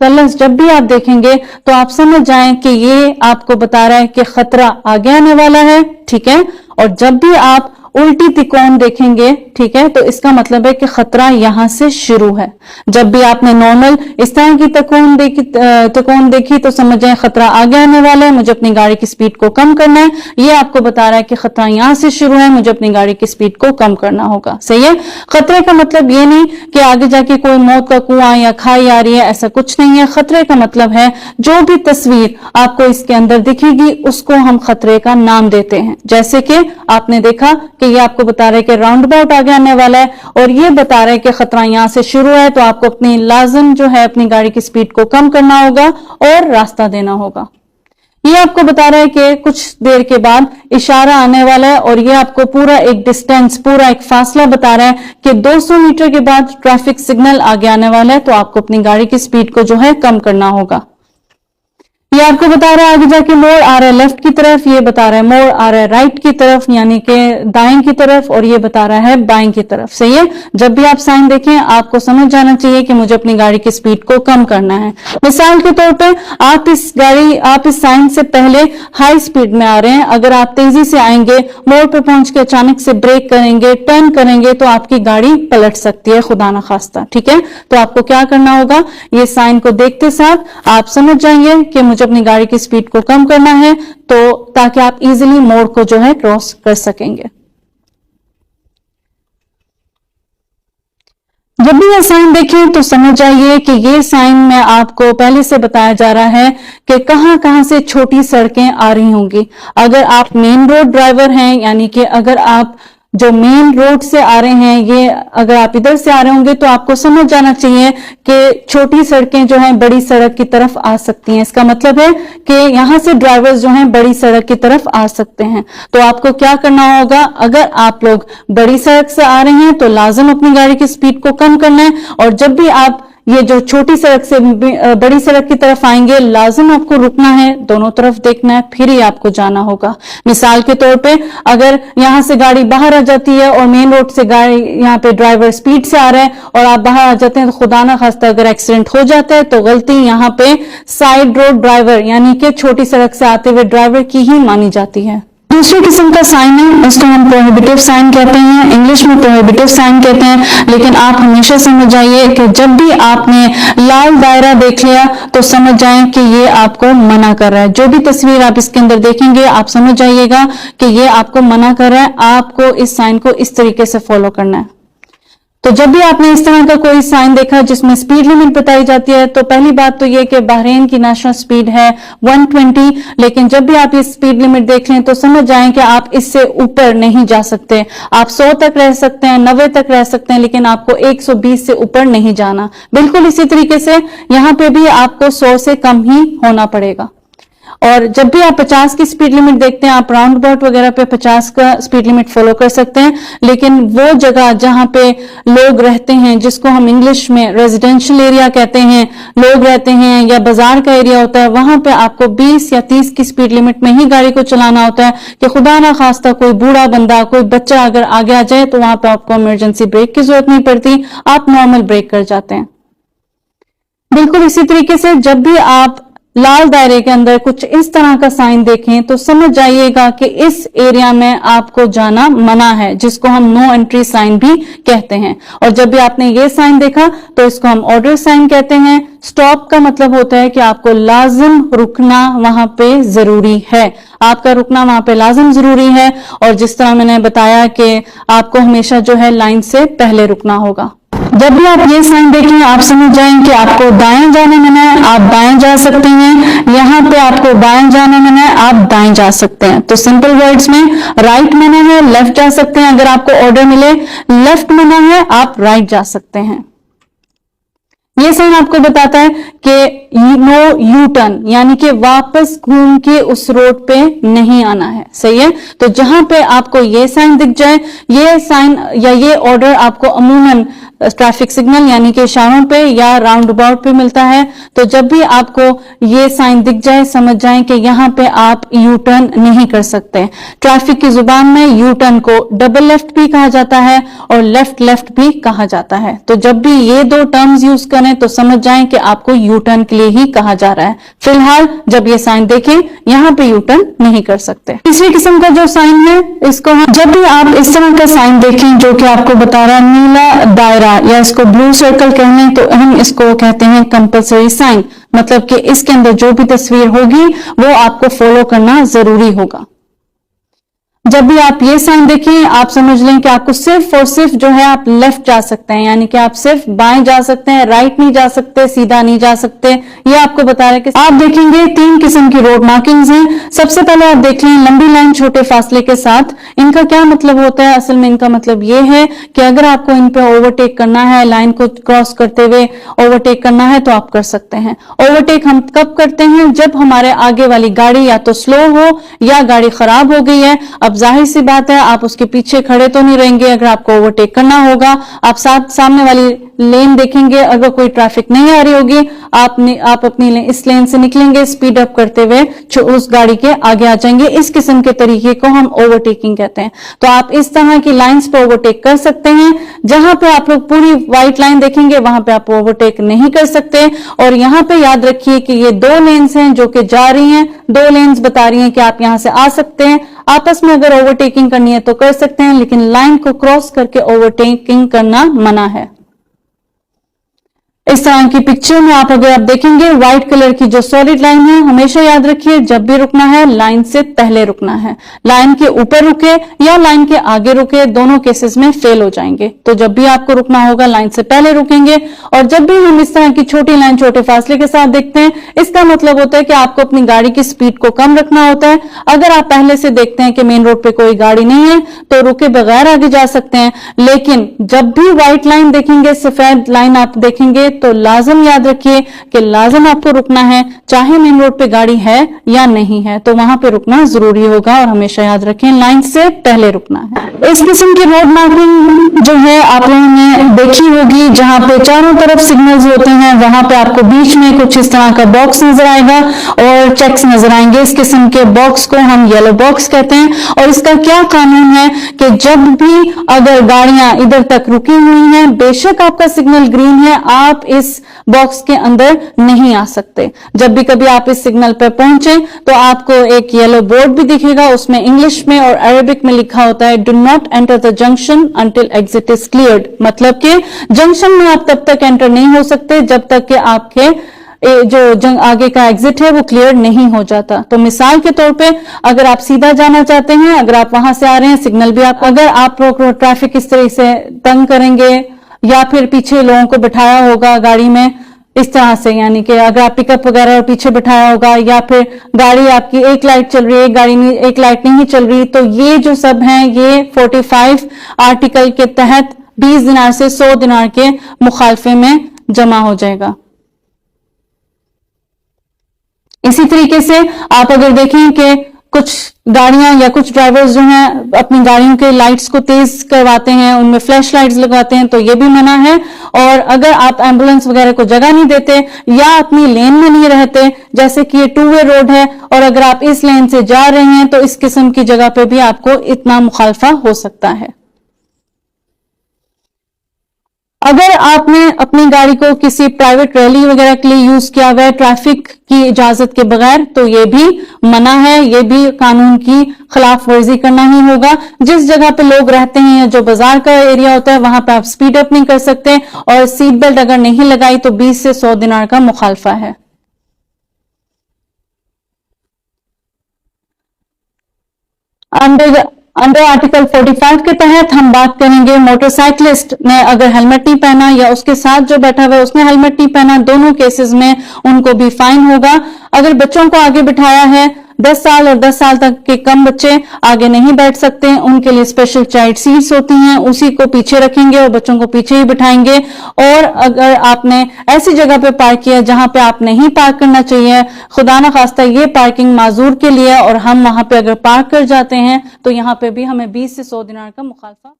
Colours जब भी आप देखेंगे तो आप समझ जाएं कि ये आपको बता रहा है कि खतरा आगे आने वाला है, ठीक है। और जब भी आप उल्टी तिकोन देखेंगे, ठीक है, तो इसका मतलब है कि खतरा यहां से शुरू है। जब भी आपने नॉर्मल इस तरह की तिकोन देखी तो समझ जाए खतरा आगे आने वाला है, मुझे अपनी गाड़ी की स्पीड को कम करना है। ये आपको बता रहा है कि खतरा यहां से शुरू है, मुझे अपनी गाड़ी की स्पीड को कम करना होगा, सही है। खतरे का मतलब ये नहीं कि आगे जाके कोई मौत का कुआं या खाई आ रही है, ऐसा कुछ नहीं है। खतरे का मतलब है जो भी तस्वीर आपको इसके अंदर दिखेगी उसको हम खतरे का नाम देते हैं। जैसे कि आपने देखा कि ये आपको बता रहा है कि राउंड अबाउट आगे आने वाला है और ये बता रहा है कि खतरा यहां से शुरू है, तो आपको अपनी लाजम जो है अपनी गाड़ी की स्पीड को कम करना होगा और रास्ता देना होगा। ये आपको बता रहा है कि कुछ देर के बाद इशारा आने वाला है और ये आपको पूरा एक डिस्टेंस, पूरा एक फासला बता रहा है कि 200 मीटर के बाद ट्रैफिक सिग्नल आगे आने वाला है, तो आपको अपनी गाड़ी की स्पीड को जो है कम करना होगा। ये आपको बता रहा है आगे जाके मोड़ आ रहा है लेफ्ट की तरफ, ये बता रहा है मोड़ आ रहा है राइट की तरफ यानी कि दाएं की तरफ, और ये बता रहा है बाएं की तरफ, सही है। जब भी आप साइन देखें आपको समझ जाना चाहिए कि मुझे अपनी गाड़ी की स्पीड को कम करना है। मिसाल के तौर पे आप इस साइन से पहले हाई स्पीड में आ रहे हैं, अगर आप तेजी से आएंगे, मोड़ पर पहुंच के अचानक से ब्रेक करेंगे, टर्न करेंगे, तो आपकी गाड़ी पलट सकती है, खुदा ना खास्ता, ठीक है। तो आपको क्या करना होगा, ये साइन को देखते साथ आप समझ जाएंगे कि मुझे अपनी गाड़ी की स्पीड को कम करना है, तो ताकि आप इजीली मोड़ को जो है क्रॉस कर सकेंगे। जब भी ये साइन देखें तो समझ जाइए कि ये साइन में आपको पहले से बताया जा रहा है कि कहां कहां से छोटी सड़कें आ रही होंगी। अगर आप मेन रोड ड्राइवर हैं, यानी कि अगर आप जो मेन रोड से आ रहे हैं, ये अगर आप इधर से आ रहे होंगे तो आपको समझ जाना चाहिए कि छोटी सड़कें जो हैं बड़ी सड़क की तरफ आ सकती हैं। इसका मतलब है कि यहां से ड्राइवर्स जो हैं बड़ी सड़क की तरफ आ सकते हैं। तो आपको क्या करना होगा, अगर आप लोग बड़ी सड़क से आ रहे हैं तो लाजम अपनी गाड़ी की स्पीड को कम करना है, और जब भी आप ये जो छोटी सड़क से बड़ी सड़क की तरफ आएंगे लाजिम आपको रुकना है, दोनों तरफ देखना है, फिर ही आपको जाना होगा। मिसाल के तौर पे अगर यहां से गाड़ी बाहर आ जाती है और मेन रोड से गाड़ी यहाँ पे ड्राइवर स्पीड से आ रहा है और आप बाहर आ जाते हैं, तो खुदा ना खास्ता अगर एक्सीडेंट हो जाता है तो गलती यहाँ पे साइड रोड ड्राइवर यानी कि छोटी सड़क से आते हुए ड्राइवर की ही मानी जाती है। दूसरी किस्म का साइन है, उसको हम प्रोहिबिटिव साइन कहते हैं, इंग्लिश में प्रोहिबिटिव साइन कहते हैं। लेकिन आप हमेशा समझ जाइए कि जब भी आपने लाल दायरा देख लिया तो समझ जाएं कि ये आपको मना कर रहा है। जो भी तस्वीर आप इसके अंदर देखेंगे आप समझ जाइएगा कि ये आपको मना कर रहा है, आपको इस साइन को इस तरीके से फॉलो करना है। तो जब भी आपने इस तरह का कोई साइन देखा जिसमें स्पीड लिमिट बताई जाती है, तो पहली बात तो ये कि बहरीन की नेशनल स्पीड है 120, लेकिन जब भी आप ये स्पीड लिमिट देख लें तो समझ जाएं कि आप इससे ऊपर नहीं जा सकते। आप 100 तक रह सकते हैं, 90 तक रह सकते हैं, लेकिन आपको 120 से ऊपर नहीं जाना। बिल्कुल इसी तरीके से यहां पे भी आपको 100 से कम ही होना पड़ेगा। और जब भी आप 50 की स्पीड लिमिट देखते हैं, आप राउंड अबाउट वगैरह पे 50 का स्पीड लिमिट फॉलो कर सकते हैं, लेकिन वो जगह जहां पे लोग रहते हैं, जिसको हम इंग्लिश में रेजिडेंशियल एरिया कहते हैं, लोग रहते हैं या बाजार का एरिया होता है, वहां पे आपको 20 या 30 की स्पीड लिमिट में ही गाड़ी को चलाना होता है कि खुदा ना खास्ता कोई बूढ़ा बंदा, कोई बच्चा अगर आगे आ जाए तो वहां पे आपको इमरजेंसी ब्रेक की जरूरत नहीं पड़ती, आप नॉर्मल ब्रेक कर जाते हैं। बिल्कुल इसी तरीके से जब भी आप लाल दायरे के अंदर कुछ इस तरह का साइन देखें तो समझ जाइएगा कि इस एरिया में आपको जाना मना है, जिसको हम नो एंट्री साइन भी कहते हैं। और जब भी आपने ये साइन देखा तो इसको हम ऑर्डर साइन कहते हैं। स्टॉप का मतलब होता है कि आपको लाजिम रुकना वहां पे जरूरी है, आपका रुकना वहां पे लाजिम जरूरी है। और जिस तरह मैंने बताया कि आपको हमेशा जो है लाइन से पहले रुकना होगा। जब भी आप ये साइन देखें आप समझ जाएं कि आपको दाएं जाने मना है, आप बाएं जा सकते हैं। यहाँ पे आपको बाएं जाने मना है, आप दाएं जा सकते हैं। तो सिंपल वर्ड्स में राइट मना है, लेफ्ट जा सकते हैं। अगर आपको ऑर्डर मिले लेफ्ट मना है, आप राइट जा सकते हैं। ये साइन आपको बताता है कि नो यू टर्न, यानी कि वापस घूम के उस रोड पे नहीं आना है, सही है। तो जहां पे आपको ये साइन दिख जाए, ये साइन या ये ऑर्डर आपको अमूमन ट्रैफिक सिग्नल यानी कि इशारों पे या राउंड अबाउट पे मिलता है। तो जब भी आपको ये साइन दिख जाए समझ जाएं कि यहाँ पे आप यू टर्न नहीं कर सकते। ट्रैफिक की जुबान में यू टर्न को डबल लेफ्ट भी कहा जाता है और लेफ्ट लेफ्ट भी कहा जाता है। तो जब भी ये दो टर्म्स यूज करें तो समझ जाएं कि आपको यू टर्न के लिए ही कहा जा रहा है। फिलहाल जब ये साइन देखें यहाँ पे यू टर्न नहीं कर सकते। तीसरी किस्म का जो साइन है इसको जब भी आप इस तरह का साइन देखें जो कि आपको बता रहा है नीला दायरा या इसको ब्लू सर्कल कहने, तो हम इसको कहते हैं कंपल्सरी साइन, मतलब कि इसके अंदर जो भी तस्वीर होगी वो आपको फॉलो करना जरूरी होगा। जब भी आप ये साइन देखें आप समझ लें कि आपको सिर्फ और सिर्फ जो है आप लेफ्ट जा सकते हैं, यानी कि आप सिर्फ बाएं जा सकते हैं, राइट नहीं जा सकते, सीधा नहीं जा सकते। ये आपको बता रहा है कि आप देखेंगे 3 किस्म की रोड मार्किंग्स हैं। सबसे पहले आप देख लें लंबी लाइन छोटे फासले के साथ। इनका क्या मतलब होता है? असल में इनका मतलब ये है कि अगर आपको इन पे ओवरटेक करना है, लाइन को क्रॉस करते हुए ओवरटेक करना है तो आप कर सकते हैं। ओवरटेक हम कब करते हैं? जब हमारे आगे वाली गाड़ी या तो स्लो हो या गाड़ी खराब हो गई है। अब जाहिर सी बात है आप उसके पीछे खड़े तो नहीं रहेंगे, अगर आपको ओवरटेक करना होगा आप सामने वाली लेन देखेंगे, अगर कोई ट्रैफिक नहीं आ रही होगी आप अपनी इस लेन से निकलेंगे, स्पीड अप करते हुए उस गाड़ी के आगे आ जाएंगे। इस किस्म के तरीके को हम ओवरटेकिंग कहते हैं। तो आप इस तरह की लाइंस पे ओवरटेक कर सकते हैं। जहां पे आप लोग पूरी व्हाइट लाइन देखेंगे वहां पे आप ओवरटेक नहीं कर सकते। और यहां पे याद रखिए कि ये 2 लेन्स हैं जो कि जा रही हैं, 2 लेन्स बता रही हैं कि आप यहां से आ सकते हैं। आपस में अगर ओवरटेकिंग करनी है तो कर सकते हैं, लेकिन लाइन को क्रॉस करके ओवरटेकिंग करना मना है। इस तरह की पिक्चर में आप देखेंगे व्हाइट कलर की जो सॉलिड लाइन है, हमेशा याद रखिए जब भी रुकना है लाइन से पहले रुकना है। लाइन के ऊपर रुके या लाइन के आगे रुके दोनों केसेस में फेल हो जाएंगे। तो जब भी आपको रुकना होगा लाइन से पहले रुकेंगे। और जब भी हम इस तरह की छोटी लाइन छोटे फासले के साथ देखते हैं इसका मतलब होता है कि आपको अपनी गाड़ी की स्पीड को कम रखना होता है। अगर आप पहले से देखते हैं कि मेन रोड पे कोई गाड़ी नहीं है तो रुके बगैर आगे जा सकते हैं, लेकिन जब भी व्हाइट लाइन देखेंगे, सफेद लाइन आप देखेंगे तो लाजम याद रखिए कि लाजम आपको रुकना है, चाहे मेन रोड पे गाड़ी है या नहीं है, तो वहां पे रुकना जरूरी होगा। और हमेशा याद रखें लाइन से पहले रुकना है। इस किस्म की रोड मार्किंग जो है आप लोगों ने देखी होगी, जहां पे चारों तरफ सिग्नल्स होते हैं, वहां पे आपको बीच में कुछ इस तरह का बॉक्स नजर आएगा और चेक्स नजर आएंगे। इस किस्म के बॉक्स को हम येलो बॉक्स कहते हैं। और इसका क्या कानून है कि जब भी अगर गाड़ियां इधर तक रुकी हुई हैं, बेशक आपका सिग्नल ग्रीन है, आप इस बॉक्स के अंदर नहीं आ सकते। जब भी कभी आप इस सिग्नल पर पहुंचे तो आपको एक येलो बोर्ड भी दिखेगा, उसमें इंग्लिश में और अरेबिक में लिखा होता है do not enter the junction until exit is cleared. मतलब कि जंक्शन में आप तब तक एंटर नहीं हो सकते जब तक कि आपके जो आगे का एग्जिट है वो क्लियर नहीं हो जाता। तो मिसाल के तौर पे अगर आप सीधा जाना चाहते हैं, अगर आप वहां से आ रहे हैं, सिग्नल भी आप अगर आप ट्रैफिक इस तरह से तंग करेंगे या फिर पीछे लोगों को बिठाया होगा गाड़ी में इस तरह से, यानी कि अगर आप पिकअप वगैरह और पीछे बिठाया होगा या फिर गाड़ी आपकी एक लाइट चल रही है, गाड़ी में एक लाइट नहीं चल रही, तो ये जो सब हैं ये 45 आर्टिकल के तहत 20 दिनार से 100 दिनार के मुखालफे में जमा हो जाएगा। इसी तरीके से आप अगर देखें कि कुछ गाड़ियां या कुछ ड्राइवर्स जो हैं अपनी गाड़ियों के लाइट्स को तेज करवाते हैं, उनमें फ्लैश लाइट्स लगवाते हैं, तो ये भी मना है। और अगर आप एम्बुलेंस वगैरह को जगह नहीं देते या अपनी लेन में नहीं रहते, जैसे कि ये 2 वे रोड है और अगर आप इस लेन से जा रहे हैं तो इस किस्म की जगह पे भी आपको इतना मुखालफा हो सकता है। अगर आपने अपनी गाड़ी को किसी प्राइवेट रैली वगैरह के लिए यूज किया हुआ है ट्रैफिक की इजाजत के बगैर, तो ये भी मना है, ये भी कानून की खिलाफ वर्जी करना ही होगा। जिस जगह पे लोग रहते हैं या जो बाजार का एरिया होता है वहां पे आप स्पीड अप नहीं कर सकते और सीट बेल्ट अगर नहीं लगाई तो 20 से 100 दिनार का मुखालफा है। अंडर आर्टिकल 45 के तहत हम बात करेंगे मोटरसाइकिलिस्ट ने अगर हेलमेट नहीं पहना या उसके साथ जो बैठा हुआ है उसने हेलमेट नहीं पहना, दोनों केसेस में उनको भी फाइन होगा। अगर बच्चों को आगे बिठाया है, 10 साल और 10 साल तक के कम बच्चे आगे नहीं बैठ सकते, उनके लिए स्पेशल चाइल्ड सीट्स होती हैं, उसी को पीछे रखेंगे और बच्चों को पीछे ही बिठाएंगे। और अगर आपने ऐसी जगह पे पार्क किया जहां पे आप नहीं पार्क करना चाहिए, खुदा ना खास्ता ये पार्किंग माजूर के लिए और हम वहां पे अगर पार्क कर जाते हैं तो यहां पे भी हमें 20 से 100 दिनार का मुखालफा